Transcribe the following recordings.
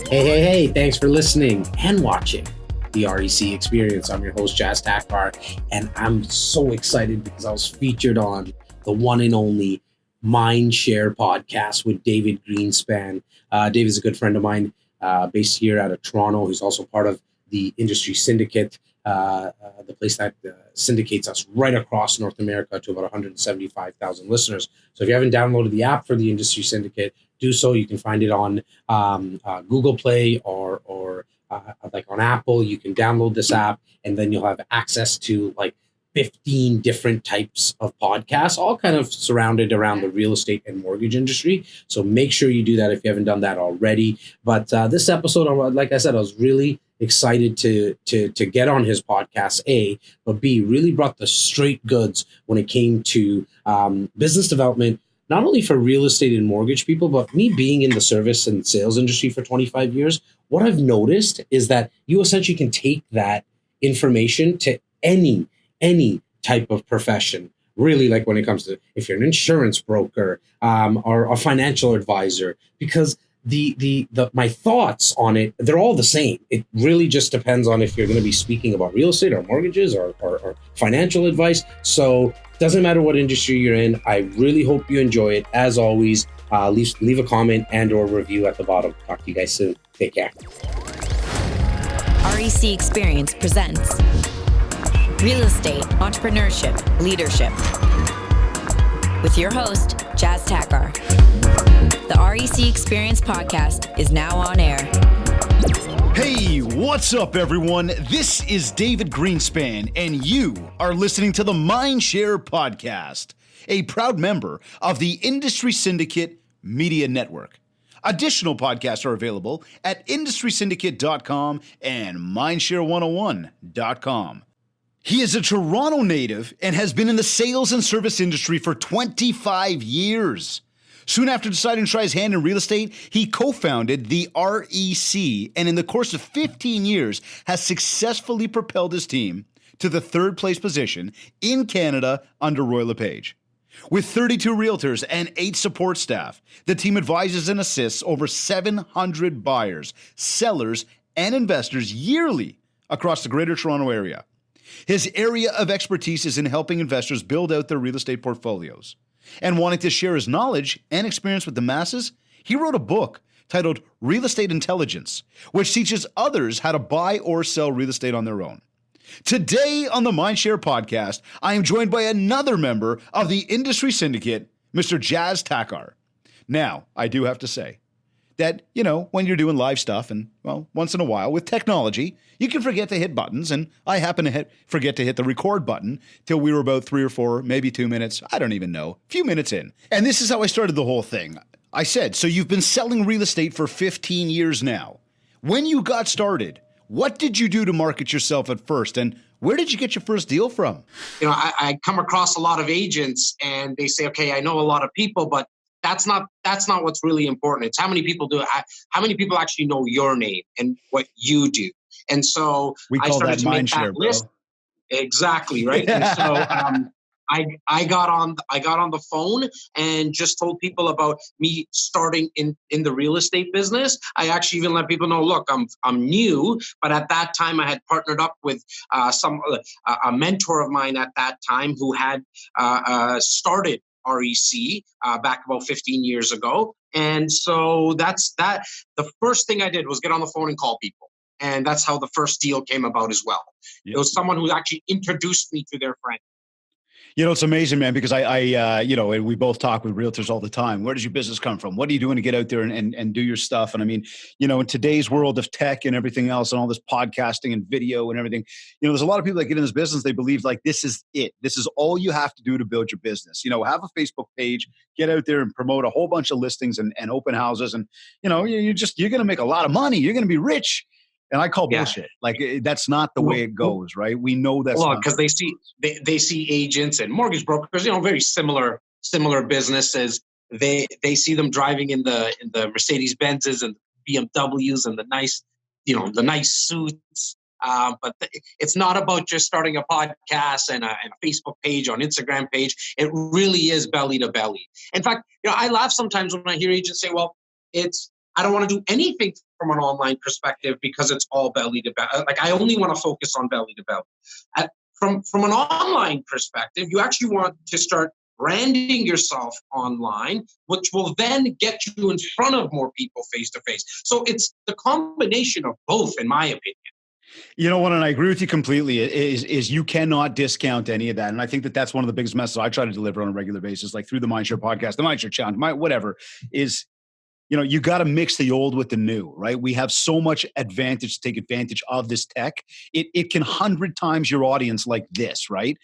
Hey, thanks for listening and watching the REC Experience. I'm your host, Jas Takhar, and I'm so excited because I was featured on the one and only MindShare podcast with David Greenspan. Dave is a good friend of mine based here out of Toronto. He's also part of the Industry Syndicate, the place that syndicates us right across North America to about 175,000 listeners. So if you haven't downloaded the app for the Industry Syndicate, do so. You can find it on Google Play or like on Apple. You can download this app, and then you'll have access to like 15 different types of podcasts, all kind of surrounded around the real estate and mortgage industry. So make sure you do that if you haven't done that already. But this episode, like I said, I was really excited to get on his podcast, A, but B, really brought the straight goods when it came to business development, not only for real estate and mortgage people, but me being in the service and sales industry for 25 years, what I've noticed is that you essentially can take that information to any type of profession. Really, like when it comes to if you're an insurance broker or a financial advisor, because the my thoughts on it, they're all the same. It really just depends on if you're going to be speaking about real estate or mortgages or financial advice. So doesn't matter what industry you're in. I really hope you enjoy it. As always, leave a comment and or review at the bottom. Talk to you guys soon. Take care. REC Experience presents Real Estate, Entrepreneurship, Leadership with your host, Jas Takhar. The REC Experience podcast is now on air. Hey, what's up, everyone? This is David Greenspan, and you are listening to the MindShare podcast, a proud member of the Industry Syndicate Media Network. Additional podcasts are available at industrysyndicate.com and mindshare101.com. He is a Toronto native and has been in the sales and service industry for 25 years. Soon after deciding to try his hand in real estate, he co-founded the REC, and in the course of 15 years has successfully propelled his team to the third place position in Canada under Roy LePage. With 32 realtors and 8 support staff, the team advises and assists over 700 buyers, sellers, and investors yearly across the Greater Toronto Area. His area of expertise is in helping investors build out their real estate portfolios. And wanting to share his knowledge and experience with the masses, he wrote a book titled Real Estate Intelligence, which teaches others how to buy or sell real estate on their own. Today on the MindShare podcast, I am joined by another member of the Industry Syndicate, Mr. Jas Takhar. Now, I do have to say that, when you're doing live stuff and, once in a while with technology, you can forget to hit buttons, and I happen to forget to hit the record button till we were about 3 or 4, maybe 2 minutes, I don't even know, a few minutes in. And this is how I started the whole thing. I said, so you've been selling real estate for 15 years now. When you got started, what did you do to market yourself at first, and where did you get your first deal from? I come across a lot of agents and they say, okay, I know a lot of people, but that's not what's really important. It's how many people actually know your name and what you do. And so I started to make that list. Exactly, right? And so I got on the phone and just told people about me starting in the real estate business. I actually even let people know, look, I'm new, but at that time I had partnered up with a mentor of mine at that time who had started REC back about 15 years ago. And so that's that. The first thing I did was get on the phone and call people. And that's how the first deal came about as well. Yep. It was someone who actually introduced me to their friend. It's amazing, man, because and we both talk with realtors all the time. Where does your business come from? What are you doing to get out there and do your stuff? And I mean, in today's world of tech and everything else and all this podcasting and video and everything, there's a lot of people that get in this business. They believe like this is it. This is all you have to do to build your business. Have a Facebook page, get out there and promote a whole bunch of listings and open houses. And, you're going to make a lot of money. You're going to be rich. And I call bullshit. Like that's not the way it goes, right? We know that's because they see agents and mortgage brokers, very similar businesses. They see them driving in the Mercedes Benzes and BMWs and the nice suits. But it's not about just starting a podcast and a Facebook page or an Instagram page. It really is belly to belly. In fact, I laugh sometimes when I hear agents say, "Well, I don't want to do anything from an online perspective because it's all belly to belly. Like I only want to focus on belly to belly. From an online perspective, you actually want to start branding yourself online, which will then get you in front of more people face to face. So it's the combination of both, in my opinion. You know what, and I agree with you completely, is you cannot discount any of that. And I think that that's one of the biggest messages I try to deliver on a regular basis, like through the MindShare podcast, the MindShare challenge, whatever, is, you know, you got to mix the old with the new, right? We have so much advantage to take advantage of this tech. It can 100 times your audience like this, right?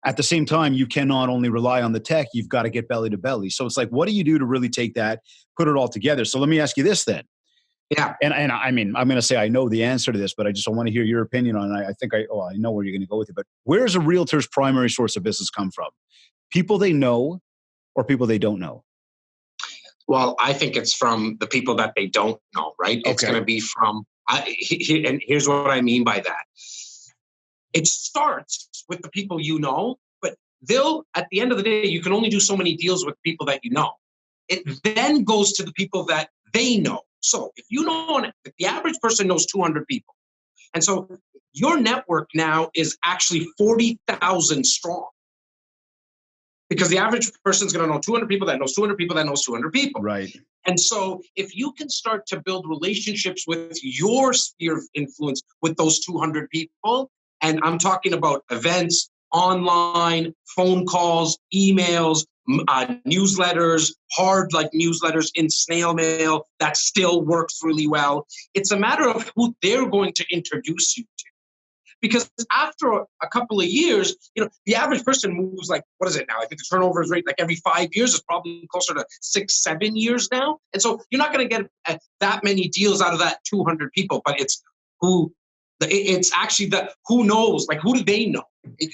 At the same time, you cannot only rely on the tech, you've got to get belly to belly. So it's like, what do you do to really take that, put it all together? So let me ask you this then. Yeah. And I mean, I'm going to say I know the answer to this, but I just want to hear your opinion on it. I think I know where you're going to go with it. But where does a realtor's primary source of business come from? People they know or people they don't know? Well, I think it's from the people that they don't know, right? It's going to be from, and here's what I mean by that. It starts with the people you know, but at the end of the day, you can only do so many deals with people that you know. It then goes to the people that they know. So if you know, if the average person knows 200 people, and so your network now is actually 40,000 strong. Because the average person is going to know 200 people that knows 200 people that knows 200 people. Right. And so if you can start to build relationships with your sphere of influence with those 200 people, and I'm talking about events, online, phone calls, emails, newsletters, hard like newsletters in snail mail, that still works really well. It's a matter of who they're going to introduce you to. Because after a couple of years, you know, the average person moves like, what is it now? I think the turnover rate like every 5 years is probably closer to 6, 7 years now. And so you're not going to get that many deals out of that 200 people, but it's actually the who knows, like who do they know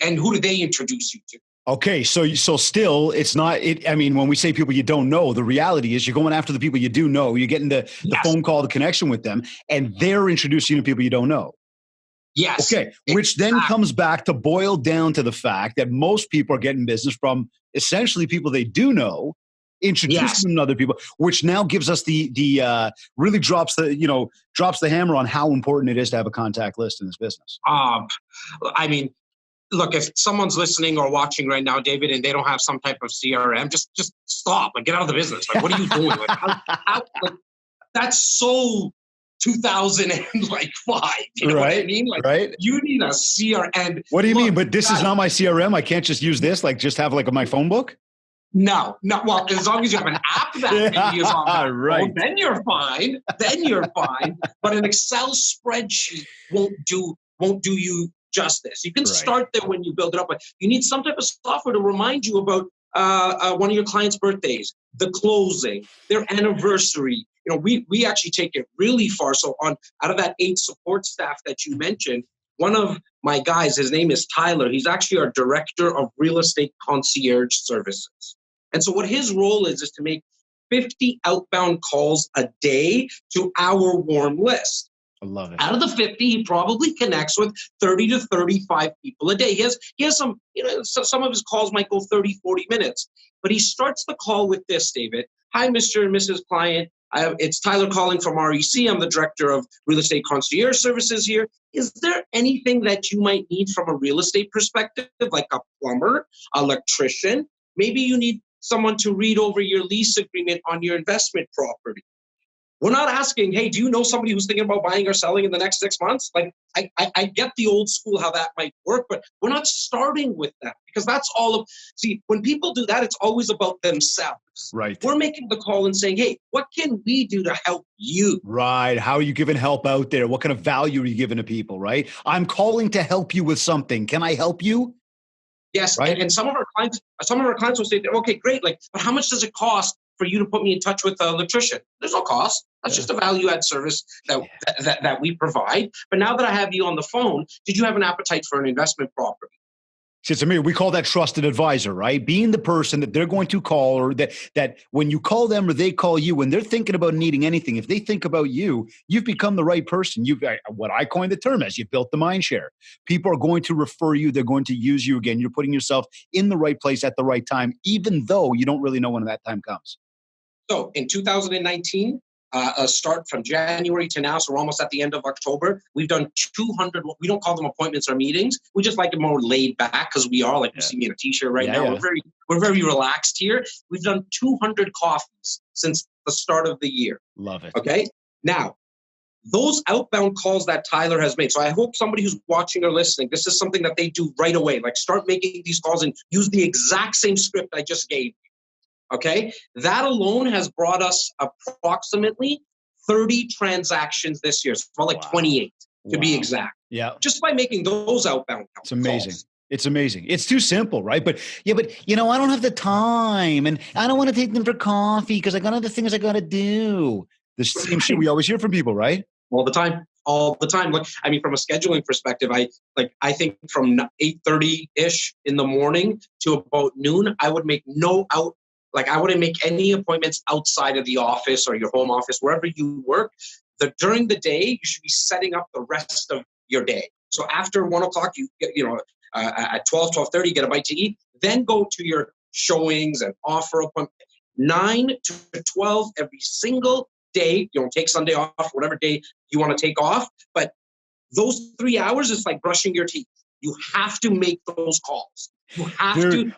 and who do they introduce you to? Okay, so still, it's not. I mean, when we say people you don't know, the reality is you're going after the people you do know. You're getting the phone call, the connection with them, and they're introducing you to people you don't know. Yes. Okay, which then comes back to boil down to the fact that most people are getting business from essentially people they do know, introducing them to other people, which now gives us the really drops the hammer on how important it is to have a contact list in this business. I mean, look, if someone's listening or watching right now, David, and they don't have some type of CRM, just stop. Like, get out of the business. Like, what are you doing? Like, that's so 2005. You know what I mean? Like, right. You need a CRM. What do you mean? But this is not my CRM. I can't just use this. Like, just have like my phone book. No. Well, as long as you have an app that maybe is on that phone, then you're fine. But an Excel spreadsheet won't do you justice. You can start there when you build it up, but you need some type of software to remind you about one of your clients' birthdays, the closing, their anniversary. You know, we actually take it really far. So out of that 8 support staff that you mentioned, one of my guys, his name is Tyler. He's actually our director of real estate concierge services. And so what his role is to make 50 outbound calls a day to our warm list. I love it. Out of the 50, he probably connects with 30 to 35 people a day. He has some, some of his calls might go 30, 40 minutes. But he starts the call with this, David. Hi, Mr. and Mrs. Client. It's Tyler calling from REC. I'm the director of real estate concierge services here. Is there anything that you might need from a real estate perspective, like a plumber, electrician? Maybe you need someone to read over your lease agreement on your investment property. We're not asking, hey, do you know somebody who's thinking about buying or selling in the next 6 months? Like, I get the old school, how that might work, but we're not starting with that because that's see, when people do that, it's always about themselves. Right. We're making the call and saying, hey, what can we do to help you? Right. How are you giving help out there? What kind of value are you giving to people, right? I'm calling to help you with something. Can I help you? Yes. Right. And some of our clients will say, okay, great. Like, but how much does it cost for you to put me in touch with an electrician? There's no cost. That's just a value add service that we provide. But now that I have you on the phone, did you have an appetite for an investment property? See, to me, we call that trusted advisor, right? Being the person that they're going to call, or that when you call them or they call you, when they're thinking about needing anything, if they think about you, you've become the right person. You've what I coined the term as, you've built the MindShare. People are going to refer you. They're going to use you again. You're putting yourself in the right place at the right time, even though you don't really know when that time comes. So in 2019, start from January to now, so we're almost at the end of October. We've done 200, we don't call them appointments or meetings. We just like it more laid back because we are, like you see me in a t-shirt right now. Yeah. We're very relaxed here. We've done 200 coffees since the start of the year. Love it. Okay. Now, those outbound calls that Tyler has made. So I hope somebody who's watching or listening, this is something that they do right away. Like start making these calls and use the exact same script I just gave you. Okay, that alone has brought us approximately 30 transactions this year. It's about like 28 to be exact. Yeah. Just by making those outbound calls. It's amazing. It's amazing. It's too simple, right? But I don't have the time and I don't want to take them for coffee because I got other things I got to do. The same shit we always hear from people, right? All the time. Look, I mean, from a scheduling perspective, I think from 8:30-ish in the morning to about noon, I would make I wouldn't make any appointments outside of the office or your home office, wherever you work. During the day, you should be setting up the rest of your day. So after 1 o'clock, at 12:30, get a bite to eat. Then go to your showings and offer appointments. 9 to 12 every single day. Take Sunday off, whatever day you want to take off. But those 3 hours is like brushing your teeth. You have to make those calls. You have to.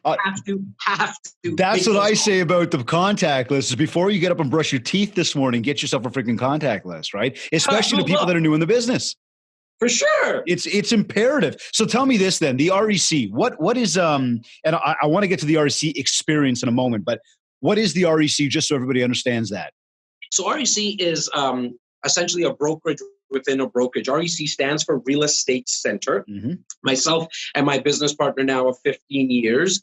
That's what I say about the contact list is before you get up and brush your teeth this morning, get yourself a freaking contact list, right? Especially the people that are new in the business. For sure. It's imperative. So tell me this then, the REC, what is, and I want to get to the REC experience in a moment, but what is the REC just so everybody understands that? So REC is essentially a brokerage within a brokerage. REC stands for Real Estate Center. Mm-hmm. Myself and my business partner now of 15 years,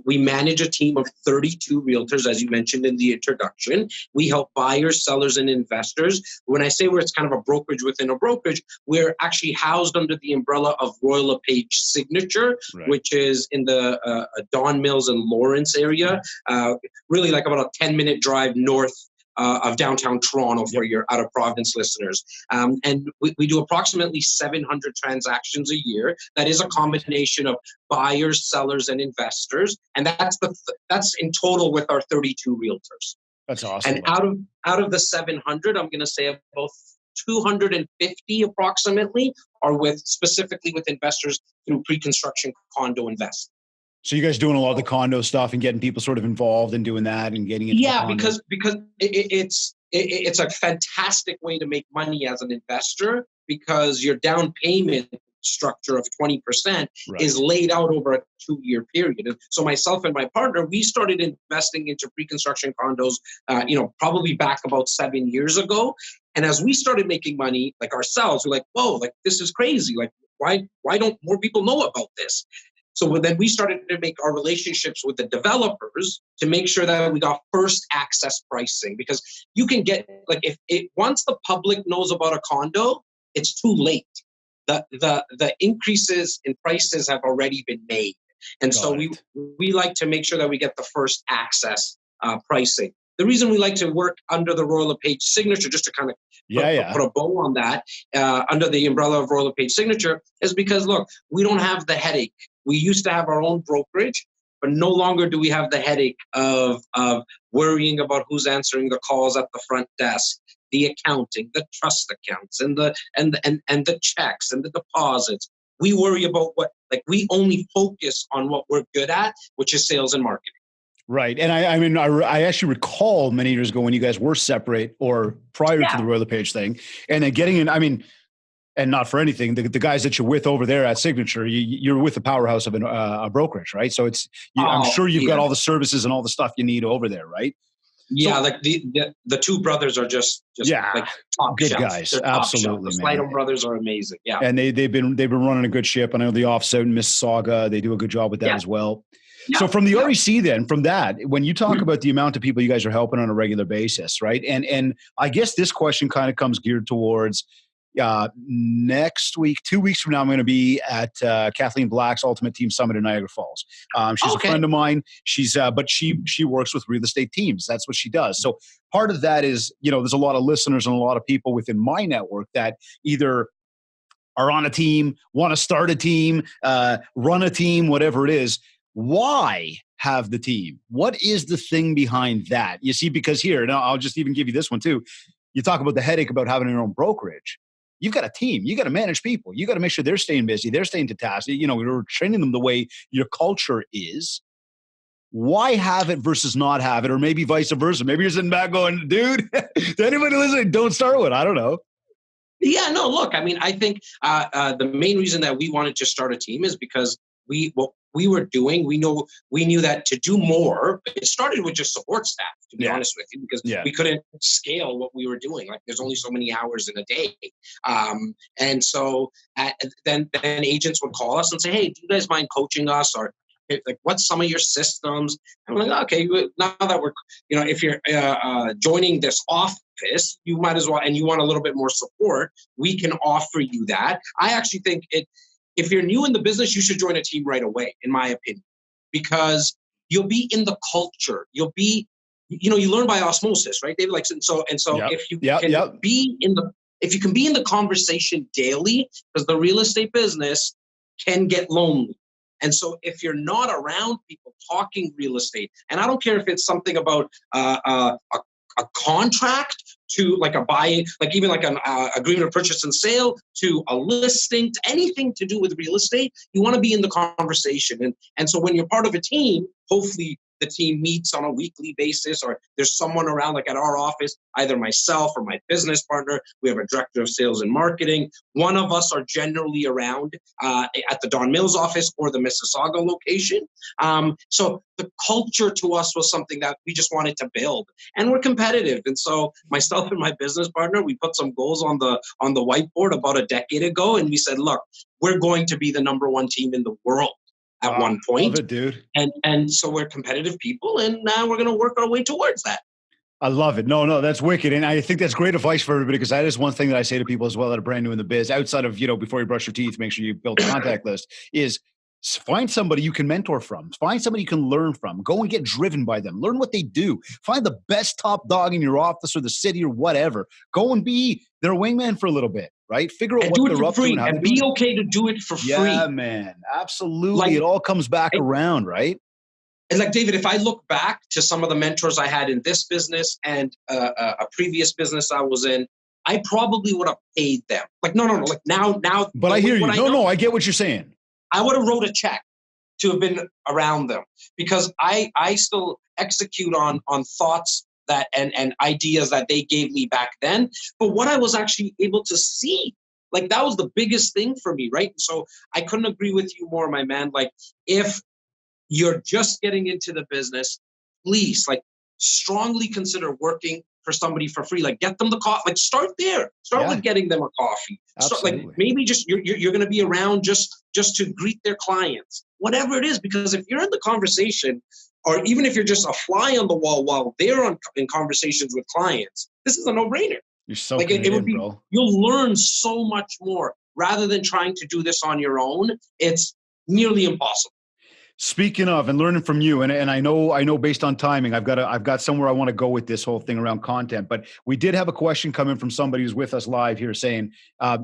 we manage a team of 32 realtors, as you mentioned in the introduction. We help buyers, sellers, and investors. When I say it's kind of a brokerage within a brokerage, we're actually housed under the umbrella of Royal LePage Signature, right, which is in the Don Mills and Lawrence area, really like about a 10-minute drive north of downtown Toronto for your out-of-province listeners. And we do approximately 700 transactions a year. That is a combination of buyers, sellers, and investors. And that's in total with our 32 realtors. That's awesome. And out of the 700, I'm going to say about 250 approximately are specifically with investors through pre-construction condo investing. So you guys doing a lot of the condo stuff and getting people sort of involved in doing that and getting into because it's a fantastic way to make money as an investor because your down payment structure of 20% is laid out over a 2-year period. And so myself and my partner, we started investing into pre-construction condos, probably back about 7 years ago. And as we started making money, like ourselves, we're like, whoa, like this is crazy. Like why don't more people know about this? So then we started to make our relationships with the developers to make sure that we got first access pricing, because you can get once the public knows about a condo, it's too late. The increases in prices have already been made, and we like to make sure that we get the first access pricing. The reason we like to work under the Royal LePage Signature, just to kind of put a bow on that, under the umbrella of Royal LePage Signature, is because, look, we don't have the headache. We used to have our own brokerage, but no longer do we have the headache of worrying about who's answering the calls at the front desk, the accounting, the trust accounts, and the checks and the deposits. We worry about we only focus on what we're good at, which is sales and marketing. Right. And I actually recall many years ago when you guys were separate or prior to the Royal LePage thing, and then getting in, and not for anything, the guys that you're with over there at Signature, you're with the powerhouse of a brokerage, right? So I'm sure you've got all the services and all the stuff you need over there, right? Yeah, so, like the two brothers are just like top good shelf. Guys. They're absolutely, the Slido brothers are amazing. Yeah, and they've been running a good ship. I know the office out in Mississauga, they do a good job with that as well. Yeah. So from the REC then, from that, when you talk about the amount of people you guys are helping on a regular basis, right? And I guess this question kind of comes geared towards next week, 2 weeks from now, I'm going to be at Kathleen Black's Ultimate Team Summit in Niagara Falls. She's a friend of mine. But she works with real estate teams. That's what she does. So part of that is, there's a lot of listeners and a lot of people within my network that either are on a team, want to start a team, run a team, whatever it is. Why have the team? What is the thing behind that? You see, because here, and I'll just even give you this one too. you talk about the headache about having your own brokerage. You've got a team. You got to manage people. You got to make sure they're staying busy. They're staying to task. You know, you're training them the way your culture is. Why have it versus not have it? Or maybe vice versa. Maybe you're sitting back going, dude, to anybody listening, don't start with, I don't know. Yeah, no, look, I mean, I think the main reason that we wanted to start a team is because what we were doing, we knew that to do more, it started with just support staff, to be honest with you, because we couldn't scale what we were doing. Like, there's only so many hours in a day. And so then agents would call us and say, hey, do you guys mind coaching us? Or like, what's some of your systems? And I'm like, okay, now that we're, if you're joining this office, you might as well, and you want a little bit more support, we can offer you that. I actually think if you're new in the business, you should join a team right away, in my opinion, because you'll be in the culture. You'll be, you learn by osmosis, right, David? Like, so if you can be in the conversation daily, because the real estate business can get lonely. And so if you're not around people talking real estate, and I don't care if it's something about a contract to like a buying, like even like an agreement of purchase and sale, to a listing, to anything to do with real estate, you want to be in the conversation. And so when you're part of a team, hopefully the team meets on a weekly basis, or there's someone around, like at our office, either myself or my business partner. We have a director of sales and marketing. One of us are generally around at the Don Mills office or the Mississauga location. So the culture to us was something that we just wanted to build, and we're competitive. And so myself and my business partner, we put some goals on the whiteboard about a decade ago, and we said, look, we're going to be the number one team in the world at one point. Love it, dude. And so we're competitive people, and now we're going to work our way towards that. I love it. No, that's wicked. And I think that's great advice for everybody, because that is one thing that I say to people as well that are brand new in the biz, outside of, before you brush your teeth, make sure you build a contact list, is find somebody you can mentor from. Find somebody you can learn from. Go and get driven by them. Learn what they do. Find the best top dog in your office or the city or whatever. Go and be their wingman for a little bit, right? Figure out what they're up to and how and be okay to do it for free. Yeah, man. Absolutely. It all comes back around, right? And like, David, if I look back to some of the mentors I had in this business and a previous business I was in, I probably would have paid them. Like, no. Like now. But I hear you. No, I get what you're saying. I would have wrote a check to have been around them, because I still execute on thoughts that and ideas that they gave me back then. But what I was actually able to see, like, that was the biggest thing for me, right? So I couldn't agree with you more, my man. Like, if you're just getting into the business, please, like, strongly consider working for somebody for free. Like, get them the coffee. Like, start there. Start with getting them a coffee. Start, like, maybe just you're going to be around just to greet their clients, whatever it is. Because if you're in the conversation, or even if you're just a fly on the wall while they're in conversations with clients, this is a no-brainer. You're so like, it would be, bro. You'll learn so much more rather than trying to do this on your own. It's nearly impossible. Speaking of and learning from you, and I know based on timing, I've got somewhere I want to go with this whole thing around content. But we did have a question come in from somebody who's with us live here, saying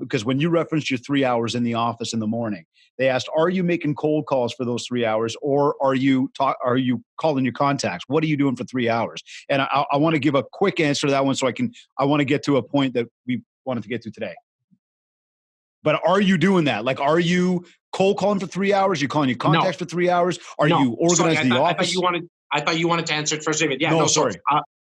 because when you referenced your 3 hours in the office in the morning, they asked, are you making cold calls for those 3 hours, or are you calling your contacts? What are you doing for 3 hours? And I want to give a quick answer to that one, so I want to get to a point that we wanted to get to today. But are you doing that? Like, are you cold calling for 3 hours? You calling your contacts for 3 hours? Are you organizing the office? I thought you wanted to answer it first, David. Yeah, no, sorry.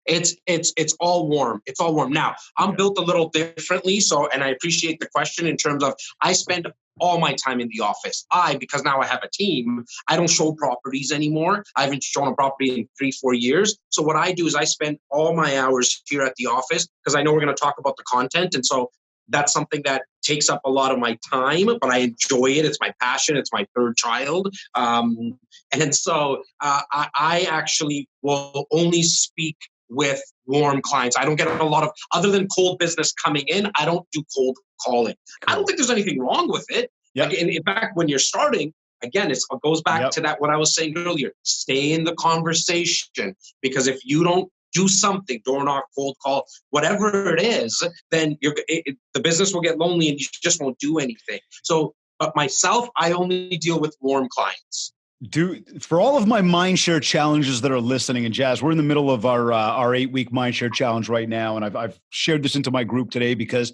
It's all warm. It's all warm. Now, I'm built a little differently, and I appreciate the question in terms of I spend all my time in the office. Because now I have a team, I don't show properties anymore. I haven't shown a property in 3-4 years. So what I do is I spend all my hours here at the office, because I know we're going to talk about the content. And so that's something that takes up a lot of my time, but I enjoy it. It's my passion. It's my third child. And so I actually will only speak with warm clients. I don't get a lot of, other than cold business coming in, I don't do cold calling. I don't think there's anything wrong with it. Yep. Like, in fact, when you're starting, again, it goes back to that, what I was saying earlier, stay in the conversation, because if you don't do something, door knock, cold call, whatever it is, then the business will get lonely and you just won't do anything. So, but myself, I only deal with warm clients. Dude, for all of my MindShare challenges that are listening, and Jas, we're in the middle of our 8-week MindShare challenge right now, and I've shared this into my group today because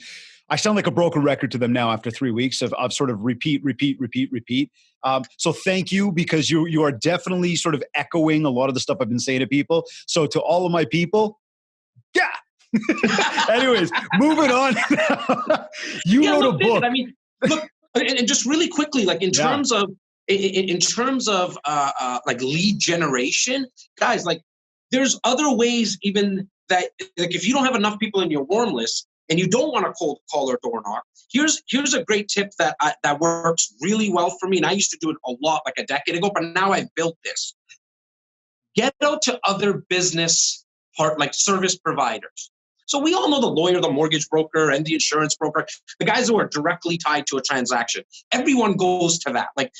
I sound like a broken record to them now after 3 weeks of sort of repeat. So thank you, because you are definitely sort of echoing a lot of the stuff I've been saying to people. So to all of my people, yeah. Anyways, moving on. You wrote a book. David, I mean, look, and just really quickly, like in terms of like lead generation, guys, like there's other ways even that, like if you don't have enough people in your warm list and you don't want to cold call or door knock, here's a great tip that works really well for me. And I used to do it a lot like a decade ago, but now I've built this. Get out to other business like service providers. So we all know the lawyer, the mortgage broker, and the insurance broker, the guys who are directly tied to a transaction. Everyone goes to that. Like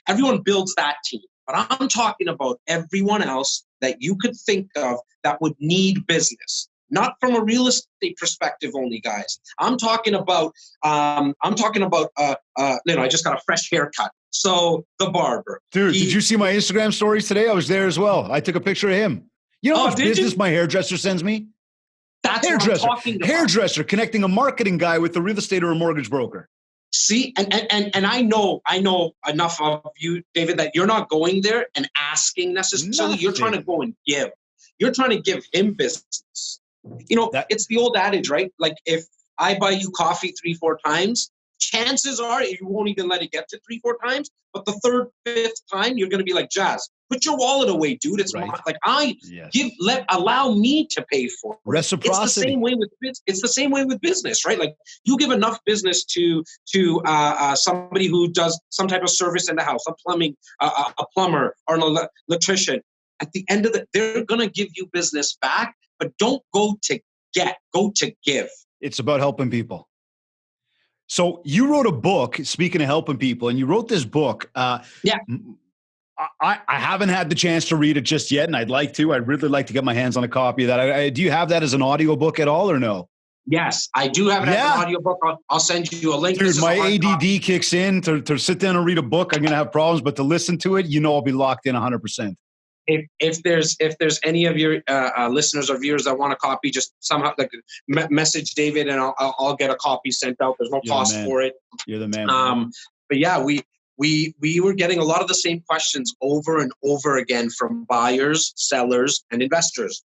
everyone builds that team. But I'm talking about everyone else that you could think of that would need business. Not from a real estate perspective only, guys. I'm talking about I just got a fresh haircut. So the barber. Dude, did you see my Instagram stories today? I was there as well. I took a picture of him. You know how much business my hairdresser sends me? That's hairdresser, what I'm talking about. Hairdresser connecting a marketing guy with a real estate or a mortgage broker. See, and I know enough of you, David, that you're not going there and asking necessarily. You're trying to go and give. You're trying to give him business. You know, it's the old adage, right? Like if I buy you coffee 3-4 times, chances are you won't even let it get to 3-4 times. But the 3rd, 5th time, you're going to be like, Jas, put your wallet away, dude. It's right. Like allow me to pay for it. Reciprocity. It's the same way with business, right? Like you give enough business to somebody who does some type of service in the house, a plumber or an electrician. At the end of they're going to give you business back, but don't go to get, go to give. It's about helping people. So you wrote a book, speaking of helping people, and you wrote this book. I haven't had the chance to read it just yet, and I'd like to. I'd really like to get my hands on a copy of that. Do you have that as an audiobook at all or no? Yes, I do have it as an audiobook. I'll send you a link. Dude, my ADD kicks in. To sit down and read a book, I'm going to have problems, but to listen to it, I'll be locked in 100%. If there's any of your listeners or viewers that want a copy, just somehow message David and I'll get a copy sent out. There's no cost for it. You're the man. But yeah, we were getting a lot of the same questions over and over again from buyers, sellers, and investors.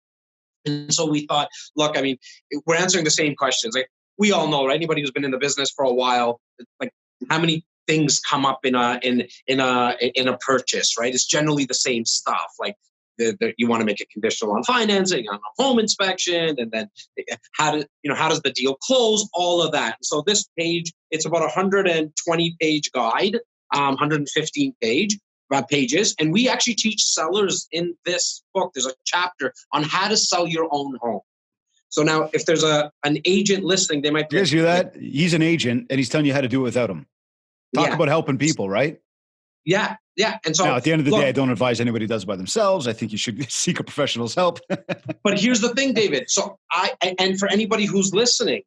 And so we thought, look, I mean, we're answering the same questions. Like we all know, right? Anybody who's been in the business for a while, like how many things come up in a purchase, right? It's generally the same stuff. Like you want to make it conditional on financing, on a home inspection, and then how does the deal close? All of that. So this page, it's about 120 page guide, 115 pages, and we actually teach sellers in this book. There's a chapter on how to sell your own home. So now, if there's an agent listening, they might. You guys hear that? He's an agent, and he's telling you how to do it without him. Talk about helping people, right? Yeah. And so now, at the end of the day, I don't advise anybody does it by themselves. I think you should seek a professional's help. But here's the thing, David. So and for anybody who's listening,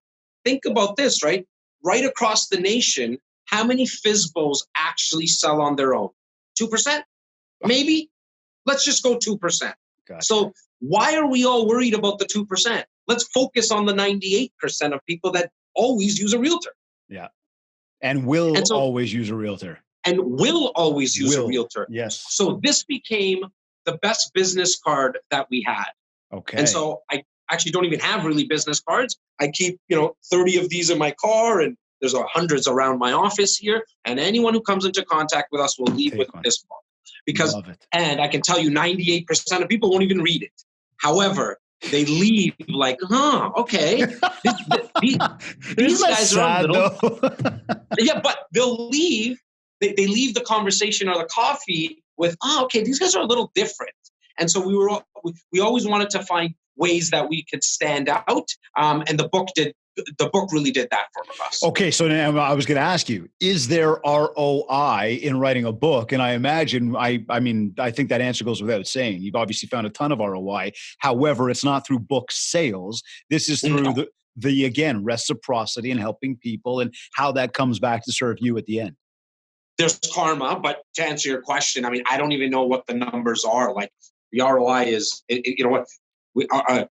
think about this, right? Right across the nation, how many FSBOs actually sell on their own? 2%? Maybe? Let's just go 2%. Gotcha. So why are we all worried about the 2%? Let's focus on the 98% of people that always use a realtor. Yeah. And will always use a realtor. And will always use a realtor. Yes. So this became the best business card that we had. Okay. And so I actually don't even have really business cards. I keep, 30 of these in my car, and there's hundreds around my office here. And anyone who comes into contact with us will leave with this book. Because, and I can tell you 98% of people won't even read it. However, they leave like, okay. These guys are a little. Yeah, but they'll leave. They leave the conversation or the coffee with, okay, these guys are a little different. And so we always wanted to find ways that we could stand out. And the book really did that for us. Okay, so now I was going to ask you, is there ROI in writing a book? And I imagine, I think that answer goes without saying. You've obviously found a ton of ROI. However, it's not through book sales. This is through the again, reciprocity and helping people and how that comes back to serve you at the end. there's karma, but to answer your question, I mean, I don't even know what the numbers are. Like the ROI is, you know what,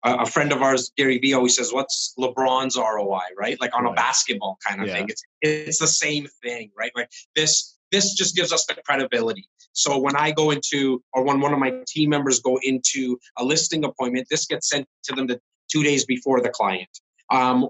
a friend of ours, Gary Vee, always says, what's LeBron's ROI, right? Like on a basketball kind of thing. It's the same thing, right? Like this just gives us the credibility. So when I go into, or when one of my team members go into a listing appointment, this gets sent to them 2 days before the client.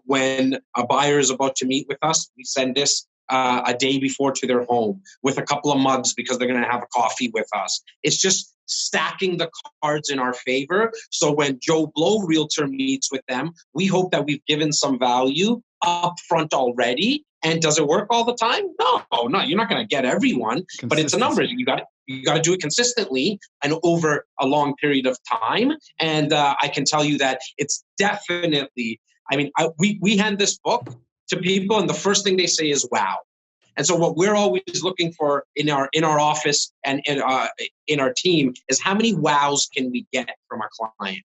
When a buyer is about to meet with us, we send this a day before to their home with a couple of mugs because they're going to have a coffee with us. It's just stacking the cards in our favor. So when Joe Blow Realtor meets with them, we hope that we've given some value up front already. And does it work all the time? No, you're not going to get everyone, but it's a number. You got to do it consistently and over a long period of time. And I can tell you that it's definitely, I mean, we hand this book to people, and the first thing they say is "wow." And so, what we're always looking for in our office and in our team is how many wows can we get from our client.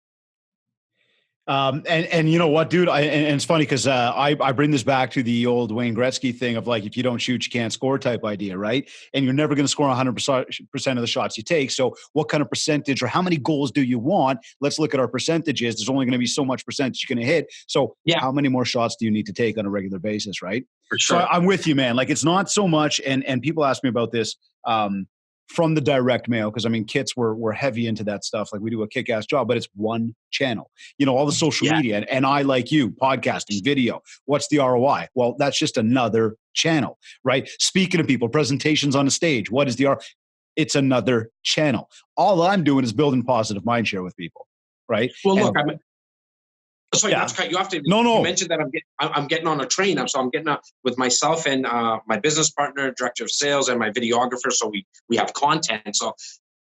And you know what, dude? And it's funny because I bring this back to the old Wayne Gretzky thing of like, if you don't shoot, you can't score type idea, right? And you're never going to score 100% of the shots you take. So what kind of percentage or how many goals do you want? Let's look at our percentages. There's only going to be so much percentage you're going to hit. So how many more shots do you need to take on a regular basis, right? For sure. So I'm with you, man. Like it's not so much, and people ask me about this, from the direct mail, because I mean, Kits we're heavy into that stuff. Like we do a kick-ass job, but it's one channel. You know, all the social media, and I, like you, podcasting, video. What's the ROI? Well, that's just another channel, right? Speaking to people, presentations on the stage. What is the ROI? It's another channel. All I'm doing is building positive mind share with people, right? Well, look, sorry, not to cut you off. No. You mentioned that I'm getting on a train. So I'm getting up with myself and my business partner, director of sales, and my videographer. So we have content. So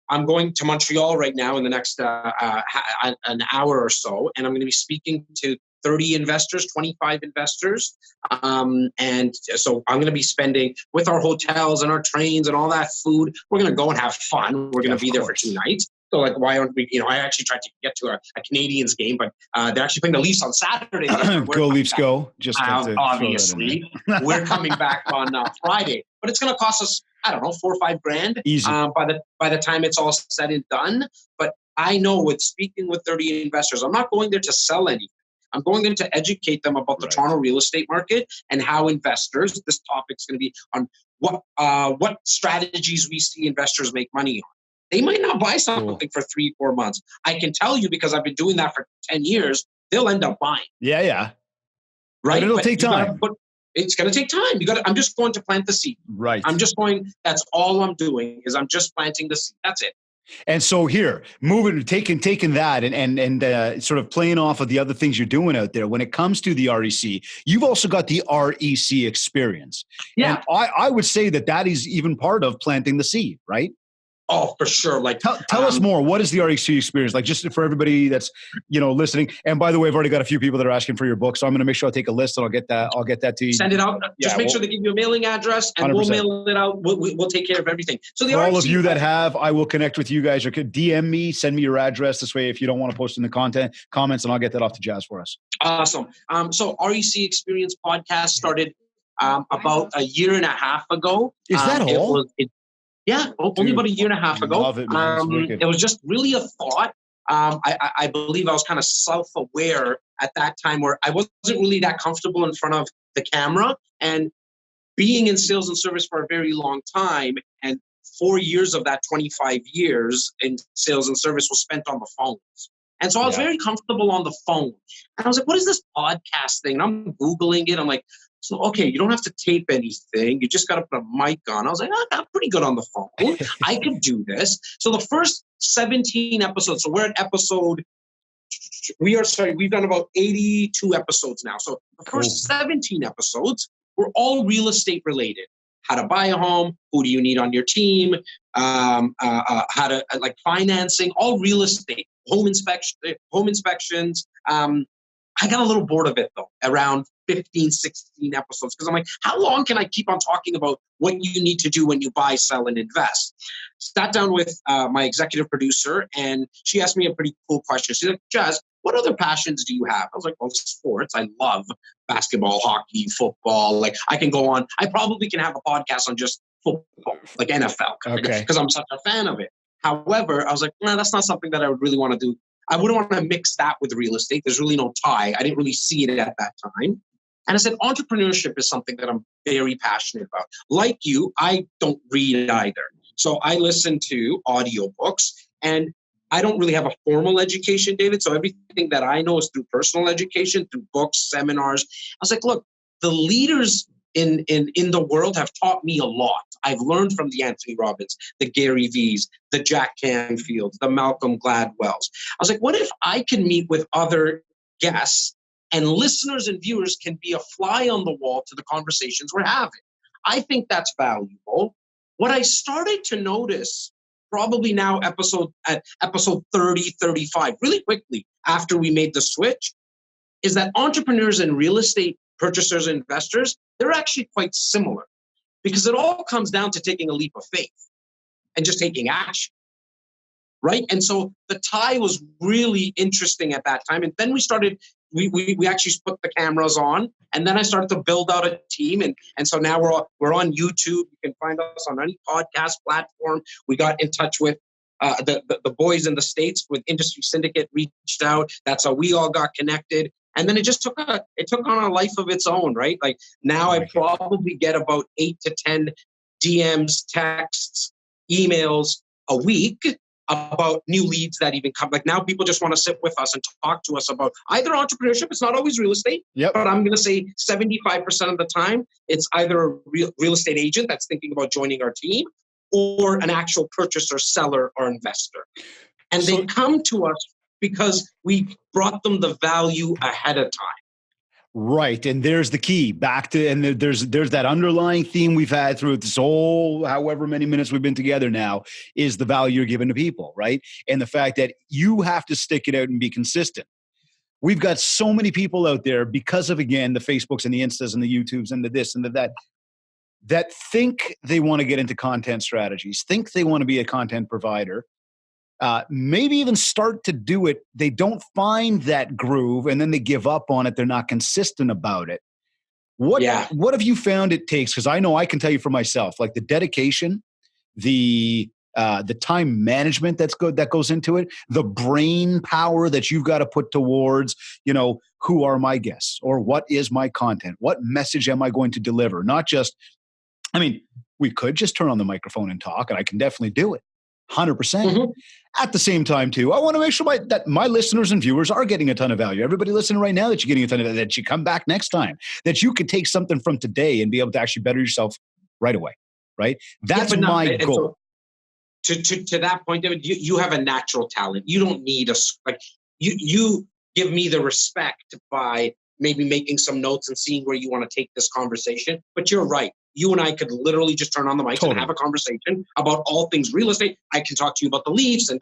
I'm going to Montreal right now in the next an hour or so, and I'm going to be speaking to 30 investors, 25 investors. And so I'm going to be spending with our hotels and our trains and all that food. We're going to go and have fun. We're going to be there for 2 nights. So like, why aren't we, I actually tried to get to a Canadians game, but they're actually playing the Leafs on Saturday. Go Leafs, go. Just obviously, we're coming back on Friday, but it's going to cost us, I don't know, $4 or $5 grand. Easy. By the time it's all said and done. But I know with speaking with 30 investors, I'm not going there to sell anything. I'm going there to educate them about the Toronto real estate market and how investors, this topic's going to be on what strategies we see investors make money on. They might not buy something for 3-4 months. I can tell you because I've been doing that for 10 years, they'll end up buying. Yeah. Right? But it'll take time. It's going to take time. I'm just going to plant the seed. Right. That's all I'm doing is I'm just planting the seed. That's it. And so here, taking that and sort of playing off of the other things you're doing out there, when it comes to the REC, you've also got the REC experience. Yeah. And I would say that is even part of planting the seed, right? Oh, for sure. Like, tell us more. What is the REC experience like? Just for everybody that's listening. And by the way, I've already got a few people that are asking for your book, so I'm going to make sure I take a list and I'll get that to you. Send it out. Just make sure they give you a mailing address, and 100%. We'll mail it out. We'll take care of everything. So for all of you that have, I will connect with you guys, or could DM me, send me your address. This way, if you don't want to post in the comments, and I'll get that off to Jas for us. Awesome. So REC Experience podcast started about a year and a half ago. Is that all? Only about a year and a half ago. Love it, man. It was just really a thought. I believe I was kind of self-aware at that time where I wasn't really that comfortable in front of the camera, and being in sales and service for a very long time, and 4 years of that 25 years in sales and service was spent on the phones. And so I was very comfortable on the phone. And I was like, what is this podcast thing? And I'm Googling it. I'm like, so, okay, you don't have to tape anything. You just got to put a mic on. I was like, I'm pretty good on the phone. I could do this. So the first 17 episodes, so we're at we've done about 82 episodes now. So the first 17 episodes were all real estate related. How to buy a home, who do you need on your team, how to like financing, all real estate, home inspections. I got a little bored of it though, around 15, 16 episodes, because I'm like, how long can I keep on talking about what you need to do when you buy, sell, and invest? Sat down with my executive producer, and she asked me a pretty cool question. She's like, Jas, what other passions do you have? I was like, well, sports. I love basketball, hockey, football. Like I can go on. I probably can have a podcast on just football, like NFL, Okay. because I'm such a fan of it. However, I was like, nah, that's not something that I would really want to do. I wouldn't want to mix that with real estate. There's really no tie. I didn't really see it at that time. And I said, entrepreneurship is something that I'm very passionate about. Like you, I don't read either. So I listen to audiobooks, and I don't really have a formal education, David. So everything that I know is through personal education, through books, seminars. I was like, look, the leaders in the world have taught me a lot. I've learned from the Anthony Robbins, the Gary V's, the Jack Canfields, the Malcolm Gladwells. I was like, what if I can meet with other guests and listeners and viewers can be a fly on the wall to the conversations we're having? I think that's valuable. What I started to notice probably now episode 30, 35, really quickly after we made the switch, is that entrepreneurs and real estate purchasers and investors, they're actually quite similar, because it all comes down to taking a leap of faith and just taking action, right? And so the tie was really interesting at that time. And then we started, we actually put the cameras on, and then I started to build out a team. And so now we're on YouTube. You can find us on any podcast platform. We got in touch with the boys in the States with Industry Syndicate, reached out. That's how we all got connected. And then it just took on a life of its own, right? Like now I probably get about 8 to 10 DMs, texts, emails a week about new leads that even come. Like now people just want to sit with us and talk to us about either entrepreneurship. It's not always real estate, but I'm going to say 75% of the time, it's either a real estate agent that's thinking about joining our team, or an actual purchaser, seller, or investor. And they come to us because we brought them the value ahead of time. Right. And there's the key back to, and there's that underlying theme we've had through this whole, however many minutes we've been together now, is the value you're giving to people, right? And the fact that you have to stick it out and be consistent. We've got so many people out there because of, again, the Facebooks and the Instas and the YouTubes and the this and the that think they want to get into content strategies, think they want to be a content provider, maybe even start to do it. They don't find that groove, and then they give up on it. They're not consistent about it. What have you found it takes? Because I know I can tell you for myself, like the dedication, the time management that goes into it, the brain power that you've got to put towards, who are my guests, or what is my content? What message am I going to deliver? Not just, we could just turn on the microphone and talk, and I can definitely do it. 100%. Mm-hmm. At the same time, too, I want to make sure that my listeners and viewers are getting a ton of value. Everybody listening right now, that you're getting a ton of value, that you come back next time, that you could take something from today and be able to actually better yourself right away, right? That's my goal. So, to that point, David, you have a natural talent. You don't need you give me the respect by maybe making some notes and seeing where you want to take this conversation. But you're right. You and I could literally just turn on the mics and have a conversation about all things real estate. I can talk to you about the Leafs and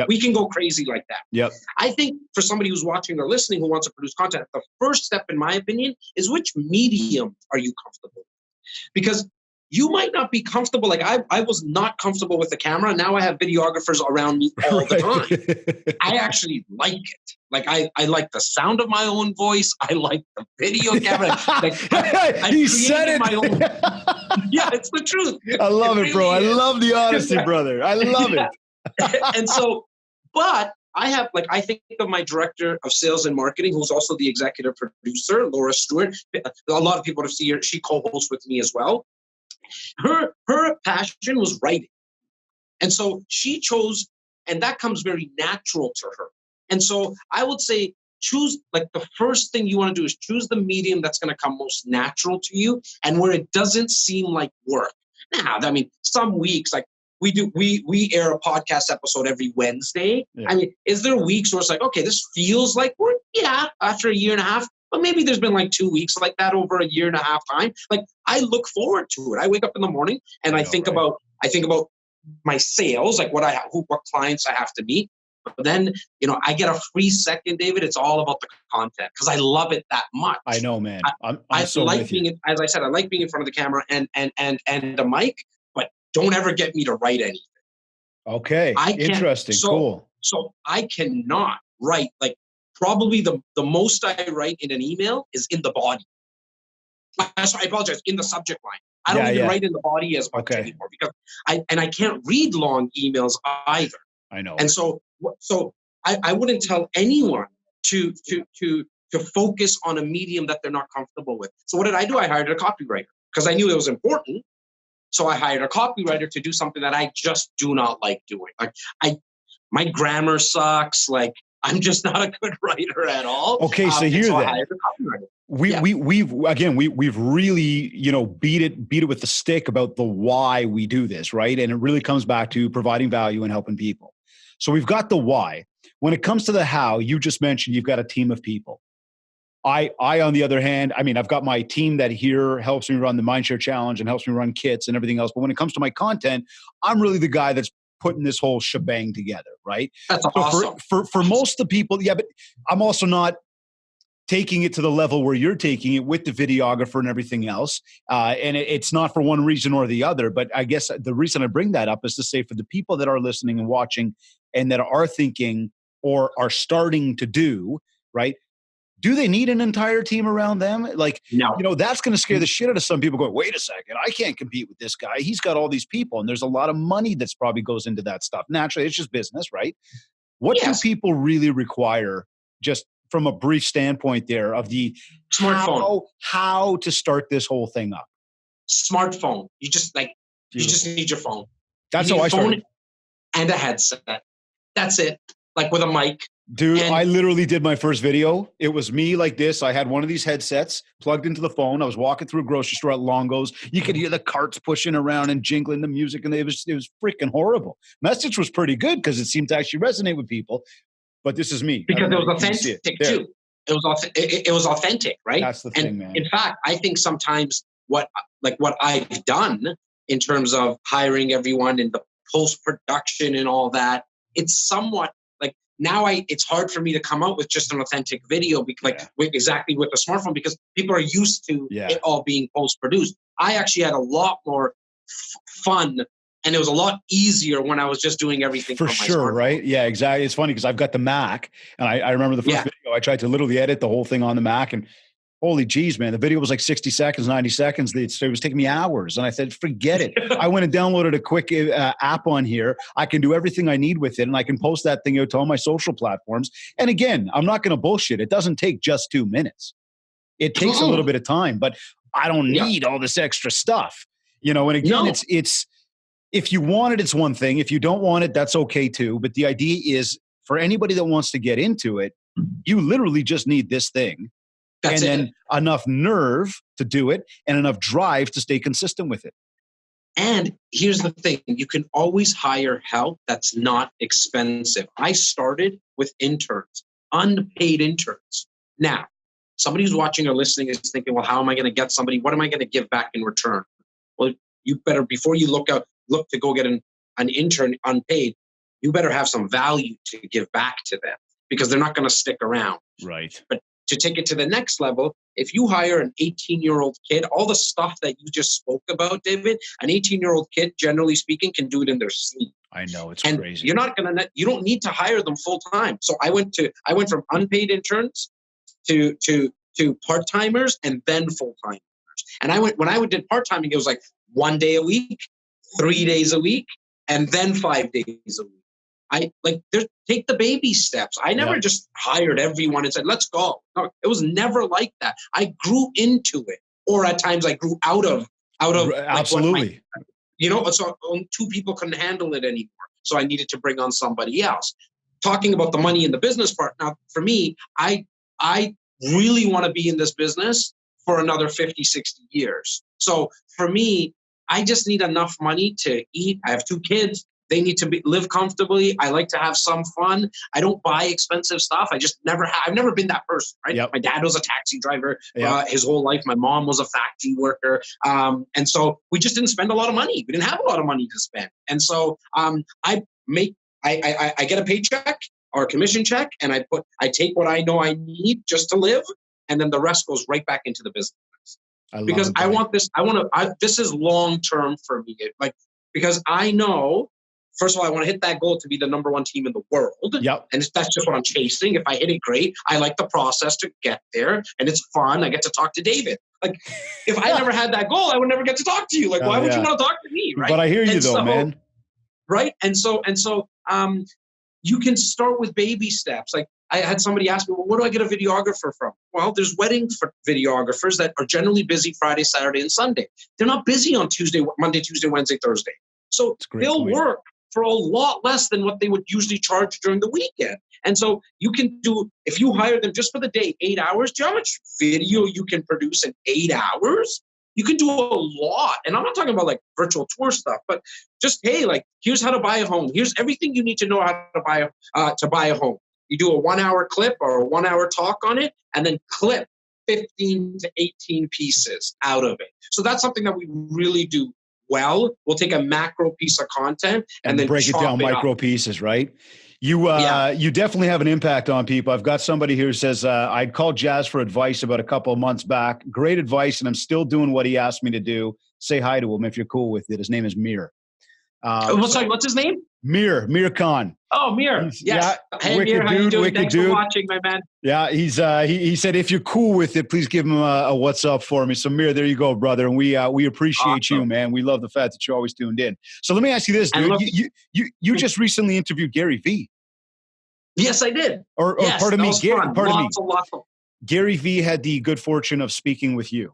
we can go crazy like that. Yep. I think for somebody who's watching or listening who wants to produce content, the first step, in my opinion, is which medium are you comfortable with? Because you might not be comfortable. Like I was not comfortable with the camera. Now I have videographers around me all the time. I actually like it. Like I like the sound of my own voice. I like the video camera. He said it. My own. Yeah, it's the truth. I love it, bro. I love the honesty, brother. I love it. And so, but I think of my director of sales and marketing, who's also the executive producer, Laura Stewart. A lot of people have seen her. She co-hosts with me as well. Her passion was writing. And so she chose, and that comes very natural to her. And so I would say choose, like the first thing you want to do is choose the medium that's going to come most natural to you and where it doesn't seem like work. Now, some weeks, like we air a podcast episode every Wednesday. Yeah. Is there weeks where it's like, okay, this feels like work? Yeah, after a year and a half. But maybe there's been like 2 weeks like that over a year and a half time. Like I look forward to it. I wake up in the morning and I think about my sales, like what clients I have to meet. But then, I get a free second, David. It's all about the content because I love it that much. I know, man. I so like being, as I said, I like being in front of the camera and the mic, but don't ever get me to write anything. Okay. Interesting. Cool. So I cannot write, like probably the most I write in an email is in the body. Sorry, I apologize. In the subject line. I don't even write in the body as much anymore because I can't read long emails either. I know. And so I wouldn't tell anyone to focus on a medium that they're not comfortable with. So what did I do? I hired a copywriter because I knew it was important. So I hired a copywriter to do something that I just do not like doing. Like my grammar sucks. Like I'm just not a good writer at all. Okay, so here then. I hired a copywriter. We've really, beat it with the stick about the why we do this, right? And it really comes back to providing value and helping people. So we've got the why. When it comes to the how, you just mentioned you've got a team of people. I, on the other hand, I've got my team that here helps me run the MindShare Challenge and helps me run kits and everything else. But when it comes to my content, I'm really the guy that's putting this whole shebang together, right? That's awesome. For most of the people, but I'm also not taking it to the level where you're taking it with the videographer and everything else. And it's not for one reason or the other. But I guess the reason I bring that up is to say for the people that are listening and watching and that are thinking or are starting to do, right? Do they need an entire team around them? No. That's going to scare the shit out of some people going, wait a second, I can't compete with this guy. He's got all these people and there's a lot of money that's probably goes into that stuff. Naturally, it's just business, right? What do people really require just from a brief standpoint there of the smartphone, how to start this whole thing up? Smartphone. You just need your phone. That's how I started. And a headset. That's it. Like with a mic. Dude, I literally did my first video. It was me like this. I had one of these headsets plugged into the phone. I was walking through a grocery store at Longo's. You could hear the carts pushing around and jingling the music, and it was freaking horrible. Message was pretty good because it seemed to actually resonate with people. But this is me. Because it was authentic too. It was authentic, right? That's the thing, man. In fact, I think sometimes what I've done in terms of hiring everyone in the post-production and all that, it's somewhat like now it's hard for me to come out with just an authentic video exactly with the smartphone because people are used to it all being post-produced. I actually had a lot more fun and it was a lot easier when I was just doing everything for sure, right? Yeah, exactly. It's funny because I've got the Mac and I remember the first video, I tried to literally edit the whole thing on the Mac and holy geez, man, the video was like 60 seconds, 90 seconds. It was taking me hours. And I said, forget it. I went and downloaded a quick app on here. I can do everything I need with it. And I can post that thing out to all my social platforms. And again, I'm not going to bullshit. It doesn't take just 2 minutes. It takes a little bit of time, but I don't need all this extra stuff. And again, it's if you want it, it's one thing. If you don't want it, that's okay too. But the idea is for anybody that wants to get into it, you literally just need this thing. That's then enough nerve to do it and enough drive to stay consistent with it. And here's the thing. You can always hire help that's not expensive. I started with interns, unpaid interns. Now, somebody who's watching or listening is thinking, well, how am I going to get somebody? What am I going to give back in return? Well, you better, before you look to go get an intern unpaid, you better have some value to give back to them because they're not going to stick around. Right. But to take it to the next level, if you hire an 18-year-old kid, all the stuff that you just spoke about, David, an 18-year-old kid, generally speaking, can do it in their sleep. I know, it's crazy. You don't need to hire them full time. So I went from unpaid interns to part-timers and then full-timers. And when I did part-timing, it was like 1 day a week, 3 days a week, and then 5 days a week. Take the baby steps. I never just hired everyone and said, let's go. No, it was never like that. I grew into it. Or at times I grew out of absolutely. So 2 people couldn't handle it anymore. So I needed to bring on somebody else. Talking about the money in the business part. Now, for me, I really want to be in this business for another 50, 60 years. So for me, I just need enough money to eat. I have 2 kids. They need to live comfortably. I like to have some fun. I don't buy expensive stuff. I've never been that person, right? Yep. My dad was a taxi driver his whole life. My mom was a factory worker. And so we just didn't spend a lot of money. We didn't have a lot of money to spend. And so I get a paycheck or a commission check and I take what I know I need just to live. And then the rest goes right back into the business. I want this. This is long-term for me. Because I know, first of all, I want to hit that goal to be the number 1 team in the world. Yep. And that's just what I'm chasing. If I hit it, great. I like the process to get there and it's fun. I get to talk to David. Like, if I never had that goal, I would never get to talk to you. Like, why would you want to talk to me, right? But I hear you And though, so, man. Right. And so, you can start with baby steps. Like, I had somebody ask me, well, where do I get a videographer from? Well, there's wedding videographers that are generally busy Friday, Saturday, and Sunday. They're not busy on Monday, Tuesday, Wednesday, Thursday. So they'll work for a lot less than what they would usually charge during the weekend. And so you can do, if you hire them just for the day, 8 hours, do you know how much video you can produce in 8 hours? You can do a lot. And I'm not talking about like virtual tour stuff, but just, hey, like, here's how to buy a home. Here's everything you need to know how to buy a home. You do a 1 hour clip or a 1 hour talk on it, and then clip 15 to 18 pieces out of it. So that's something that we really do well. We'll take a macro piece of content and then break it down micro pieces, right? You definitely have an impact on people. I've got somebody here who says, I'd called Jas for advice about a couple of months back. Great advice, and I'm still doing what he asked me to do. Say hi to him if you're cool with it. His name is Mir. What's his name? Mir Khan. Oh, Mir. Yes. Yeah, hey, Mir, how you doing? Thanks for watching, my man. Yeah, he said, if you're cool with it, please give him a what's up for me. So Mir, there you go, brother. And we appreciate you, man. We love the fact that you're always tuned in. So let me ask you this, dude. You just recently interviewed Gary Vee. Yes, I did. Pardon me. Lots of Gary Vee had the good fortune of speaking with you.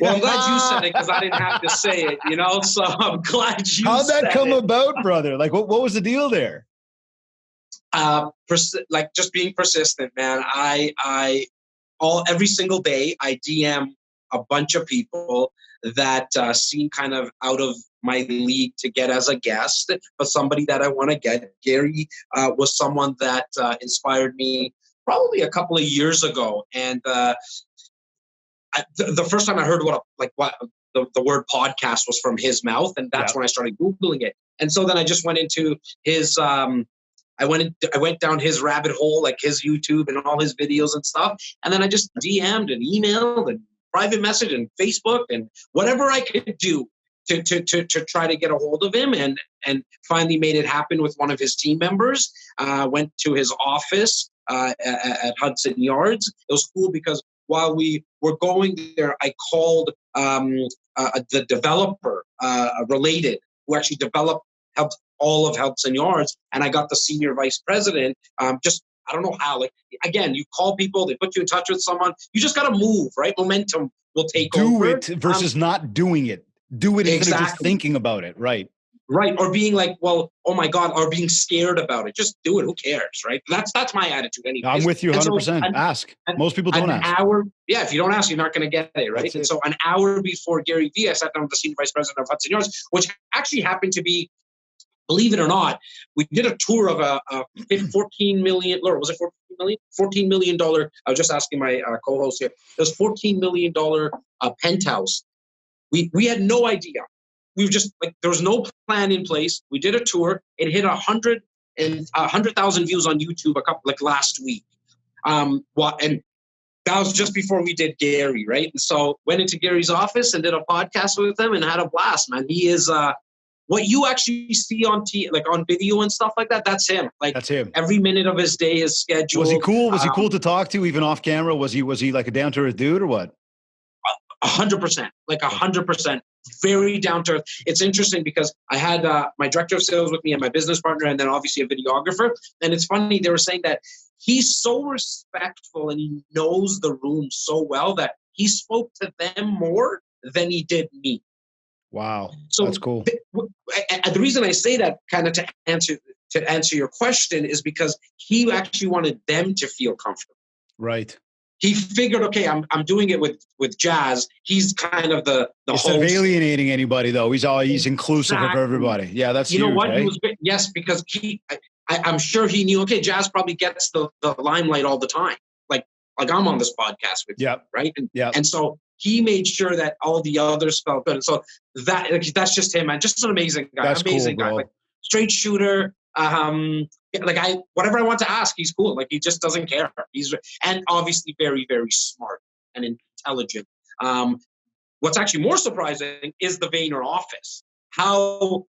Well, I'm glad you said it because I didn't have to say it, so I'm glad you How'd that come it. about, brother? Like, what was the deal there? Like, just being persistent, man. Every single day, I DM a bunch of people that seem kind of out of my league to get as a guest, but somebody that I want to get. Gary was someone that inspired me probably a couple of years ago. And the first time I heard what the word podcast was from his mouth, and that's when I started Googling it. And so then I just went into his, I went down his rabbit hole, like his YouTube and all his videos and stuff. And then I just DM'd and emailed and private message and Facebook and whatever I could do to try to get a hold of him, and finally made it happen with one of his team members. Went to his office at Hudson Yards. It was cool because while we were going there, I called the developer related who actually helped all of Hudson Yards, and I got the senior vice president. I don't know how. Like, again, you call people, they put you in touch with someone. You just got to move, right? Momentum will take over. Do it versus not doing it. Do it instead of just thinking about it, right? Right, or being like, well, oh my God, or being scared about it. Just do it. Who cares, right? That's my attitude anyway. I'm with you 100%. Ask. Most people don't ask. If you don't ask, you're not going to get it, right? And so an hour before Gary Vee, I sat down with the senior vice president of Hudson Yards, which actually happened to be, believe it or not, we did a tour of a $14 million, or was it $14 million? $14 million. I was just asking my co-host here. It was $14 million penthouse. We had no idea. We were just like, there was no plan in place. We did a tour. It hit 100,000 views on YouTube last week. And that was just before we did Gary, right? And so went into Gary's office and did a podcast with him and had a blast, man. He is what you actually see on on video and stuff like that. That's him. Like, that's him. Every minute of his day is scheduled. Was he cool? Was he cool to talk to even off camera? Was he like a down to earth dude or what? 100%, like 100%, very down to earth. It's interesting because I had my director of sales with me and my business partner, and then obviously a videographer. And it's funny, they were saying that he's so respectful and he knows the room so well that he spoke to them more than he did me. Wow, so that's cool. The reason I say that, kind of to answer your question, is because he actually wanted them to feel comfortable. Right. He figured, okay, I'm doing it with Jas. He's kind of the Instead host. of alienating anybody, though, he's inclusive of everybody. Yeah, that's you know huge, what? right? Yes, because I'm sure he knew. Okay, Jas probably gets the limelight all the time, like I'm on this podcast with you, right? And so he made sure that all the others felt good. And so that's just him, man. Just an amazing guy. That's amazing cool, guy, bro. like straight shooter. Whatever I want to ask, he's cool. Like, he just doesn't care. And obviously very, very smart and intelligent. What's actually more surprising is the Vayner office. How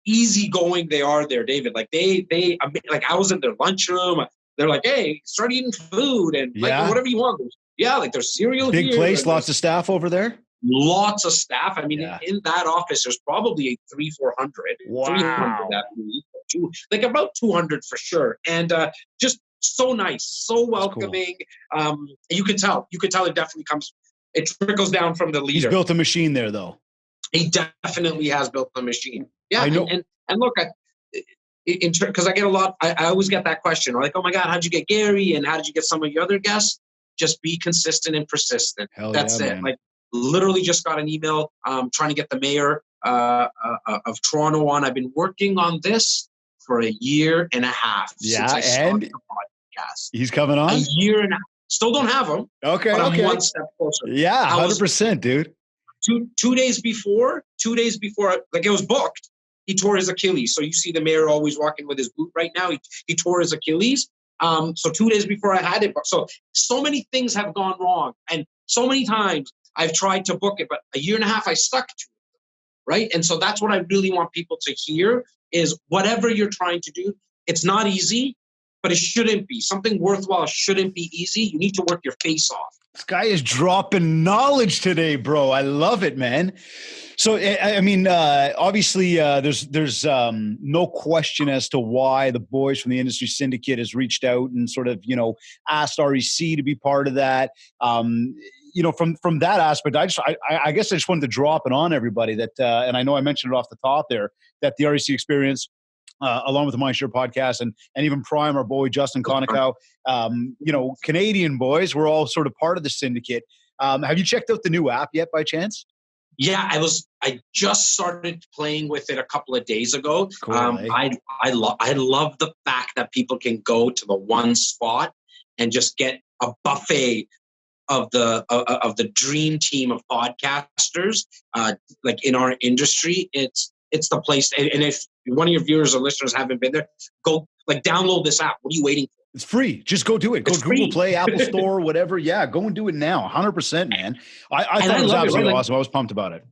easygoing they are there, David. Like I was in their lunchroom. They're like, hey, start eating food and whatever you want. Yeah, like there's cereal Big here. place, lots of staff over there. Lots of staff. I mean, Yeah. in that office, there's probably 300-400, 300 at least, like about 200 for sure. And just so nice, so welcoming. Cool. You can tell it definitely it trickles down from the leader. He's built a machine there, though. He definitely has built a machine. Yeah, I know. And look, because I get a lot, I always get that question, like, oh my God, how'd you get Gary? And how did you get some of your other guests? Just be consistent and persistent. That's it. Man. Like, literally just got an email trying to get the mayor of Toronto on. I've been working on this for a year and a half since I started the podcast. He's coming on? A year and a half. Still don't have him. Okay, but I'm one step closer. Yeah, 100%, dude. Two days before, like it was booked, he tore his Achilles. So you see the mayor always walking with his boot right now. He tore his Achilles. So 2 days before I had it. So many things have gone wrong. And so many times I've tried to book it, but a year and a half I stuck to it, right? And so that's what I really want people to hear is whatever you're trying to do, it's not easy, but it shouldn't be. Something worthwhile shouldn't be easy. You need to work your face off. This guy is dropping knowledge today, bro. I love it, man. So, I mean, obviously, there's no question as to why the boys from the Industry Syndicate has reached out and sort of, asked REC to be part of that. From that aspect, I guess I just wanted to drop it on everybody that, and I know I mentioned it off the top there, that the REC experience, along with the MindShare podcast and even Prime, our boy Justin Konikow, Canadian boys, we're all sort of part of the syndicate. Have you checked out the new app yet by chance? Yeah, I just started playing with it a couple of days ago. Cool, I love the fact that people can go to the one spot and just get a buffet of the dream team of podcasters, like in our industry. It's the place. And if one of your viewers or listeners haven't been there, go download this app. What are you waiting for? It's free. Just go do it. Go to Google Play, Apple Store, whatever. Yeah, go and do it now. 100%, man. I thought it was absolutely awesome. I was pumped about it.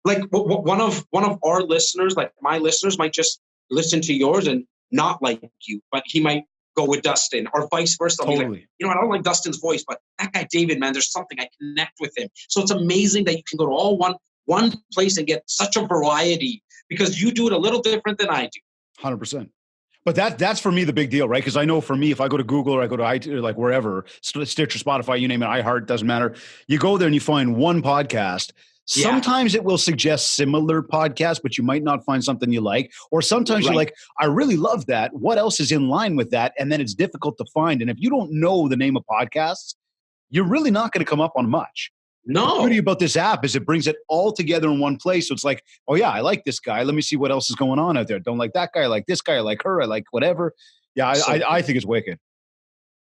Like one of our listeners, like my listeners, might just listen to yours and not like you, but he might go with Dustin or vice versa. Totally. Like, I don't like Dustin's voice, but that guy David, man, there's something I connect with him. So it's amazing that you can go to all one place and get such a variety because you do it a little different than I do. 100%. But that's for me the big deal, right? Because I know for me, if I go to Google or I go to iTunes, like wherever, Stitcher, Spotify, you name it, iHeart, doesn't matter. You go there and you find one podcast. Sometimes it will suggest similar podcasts, but you might not find something you like. Or sometimes you're like, I really love that. What else is in line with that? And then it's difficult to find. And if you don't know the name of podcasts, you're really not going to come up on much. No. The beauty about this app is it brings it all together in one place. So it's like, oh yeah, I like this guy. Let me see what else is going on out there. Don't like that guy. I like this guy. I like her. I like whatever. Yeah, I think it's wicked.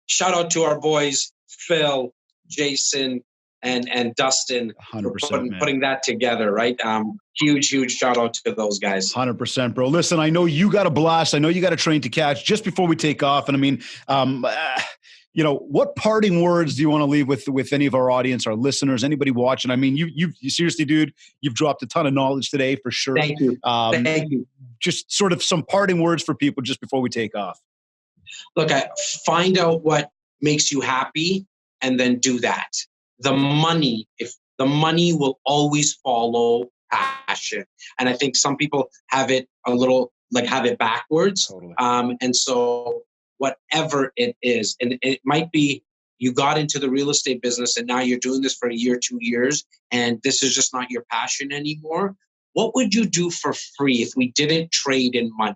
Shout out to our boys, Phil, Jason, and Dustin, 100%, for putting that together, right? Huge shout out to those guys. 100%, bro. Listen, I know you got a blast. I know you got a train to catch. Just before we take off, and I mean, what parting words do you want to leave with any of our audience, our listeners, anybody watching? I mean, you seriously, dude, you've dropped a ton of knowledge today for sure. Thank you. Thank you. Just sort of some parting words for people just before we take off. Look, find out what makes you happy and then do that. The money will always follow passion. And I think some people have it have it backwards. Totally. And so whatever it is, and it might be you got into the real estate business and now you're doing this for a year, 2 years, and this is just not your passion anymore. What would you do for free if we didn't trade in money?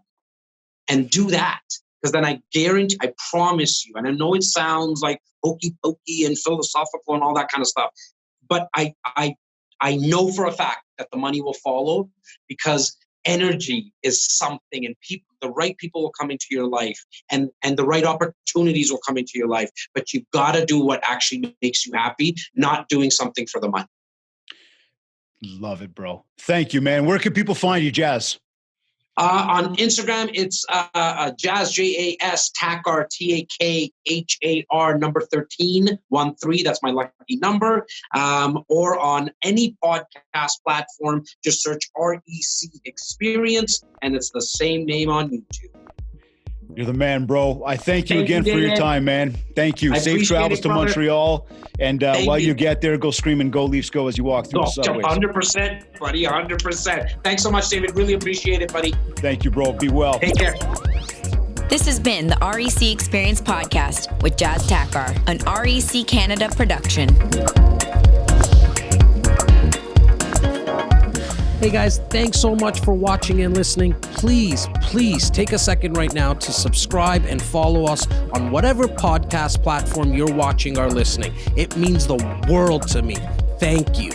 And do that. Because then I guarantee, I promise you, and I know it sounds like hokey pokey and philosophical and all that kind of stuff, but I know for a fact that the money will follow because energy is something, and the right people will come into your life, and the right opportunities will come into your life. But you've got to do what actually makes you happy, not doing something for the money. Love it, bro. Thank you, man. Where can people find you, Jas? On Instagram, it's Jas, Jas Takhar, Takhar, number 13. That's my lucky number. Or on any podcast platform, just search REC Experience, and it's the same name on YouTube. You're the man, bro. I thank you again for your time, man. Thank you. Safe travels to Montreal. And while you get there, go scream and go Leafs go as you walk through the subways. 100%, buddy. 100%. Thanks so much, David. Really appreciate it, buddy. Thank you, bro. Be well. Take care. This has been the REC Experience Podcast with Jas Takhar, an REC Canada production. Hey guys, thanks so much for watching and listening. Please take a second right now to subscribe and follow us on whatever podcast platform you're watching or listening. It means the world to me. Thank you.